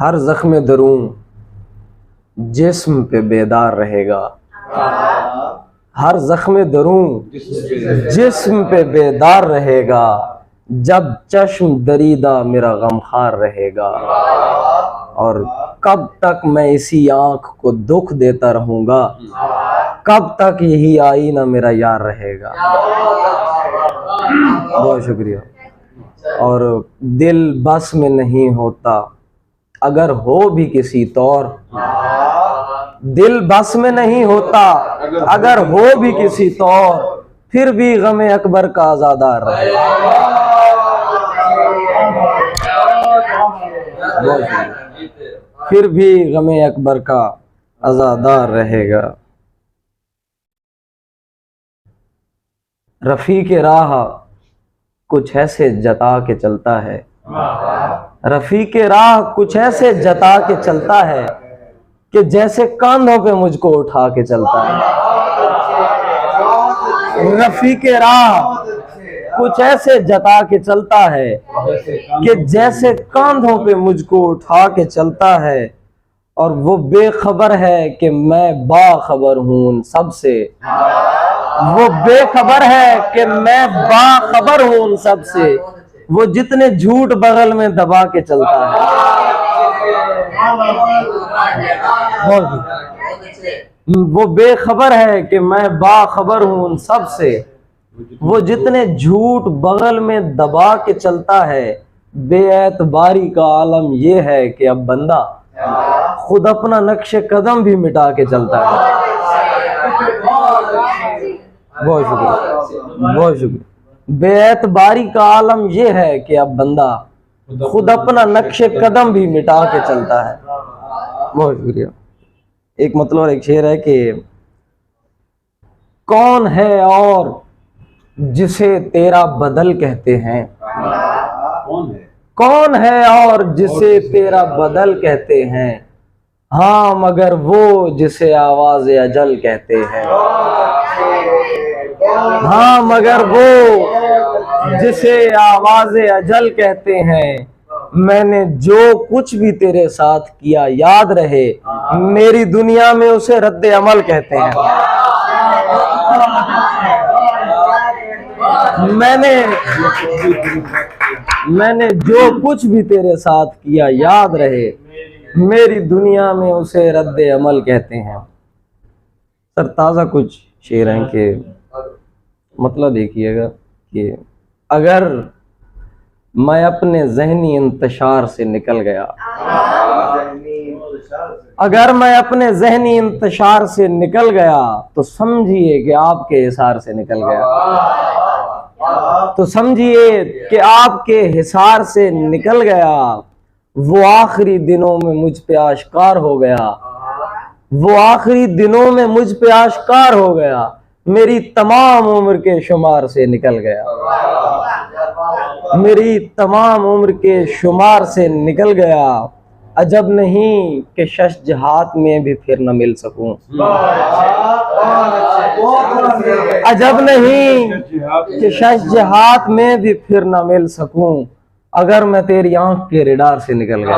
हर जख्म दरूं जिस्म पे बेदार रहेगा। हर जख्म दरूं जिस्म पे बेदार रहेगा। जब चश्म दरीदा मेरा गमखार रहेगा। और कब तक मैं इसी आंख को दुख देता रहूंगा। कब तक यही आईना मेरा यार रहेगा। बहुत शुक्रिया। और दिल बस में नहीं होता अगर हो भी किसी तौर। दिल बस में नहीं होता अगर हो भी किसी तौर। फिर भी गमे अकबर का आज़ादार रहेगा। फिर भी गमे अकबर का आज़ादार रहेगा। रफ़ीक़ राह कुछ ऐसे जता के चलता है। रफ़ीक़ राह कुछ ऐसे जता के चलता है कि जैसे कांधों पे मुझको उठा के चलता है। रफ़ीक़ राह कुछ ऐसे जता के चलता है कि जैसे कांधों पे मुझको उठा के चलता है। और वो बेखबर है कि मैं बाखबर हूँ उन सबसे। वो बेखबर है कि मैं बाखबर हूँ उन सबसे। वो जितने झूठ बगल में दबा के चलता है। वो बेखबर है कि मैं बाखबर हूँ उन सबसे। वो जितने झूठ बगल में दबा के चलता है। बेएतबारी का आलम ये है कि अब बंदा खुद अपना नक्शे कदम भी मिटा के चलता है। बहुत शुक्रिया, बहुत शुक्रिया। बेएतबारी का आलम यह है कि अब बंदा खुद अपना नक्शे कदम भी मिटा के चलता है। बहुत शुक्रिया। एक मतलब एक शेर है कि कौन है और जिसे तेरा बदल कहते हैं। कौन है और जिसे तेरा बदल कहते हैं। हाँ मगर वो जिसे आवाज़ अजल कहते हैं। हाँ मगर वो जिसे आवाज़ अजल कहते हैं। मैंने जो कुछ भी तेरे साथ किया याद रहे। मेरी दुनिया में उसे रद्द अमल कहते हैं। मैंने जो कुछ भी तेरे साथ किया याद रहे। मेरी दुनिया में उसे रद्द अमल कहते हैं। सर ताज़ा कुछ शेर हैं कि मतलब देखिएगा कि अगर मैं अपने ज़हनी इंतशार से निकल गया। अगर मैं अपने ज़हनी इंतशार से निकल गया तो समझिए कि आपके हिसार से निकल गया। तो समझिए कि आपके हिसार से निकल गया। वो आखिरी दिनों में मुझ पे आश्कार हो गया। वो आखिरी दिनों में मुझ पे आश्कार हो गया। मेरी तमाम उम्र के शुमार से निकल गया। मेरी तमाम उम्र के शुमार से निकल गया। अजब नहीं कि शशजहात में भी फिर न मिल सकूं। अजब नहीं कि शशजहात में भी फिर न मिल सकूं। अगर मैं तेरी आंख के रेडार से निकल गया।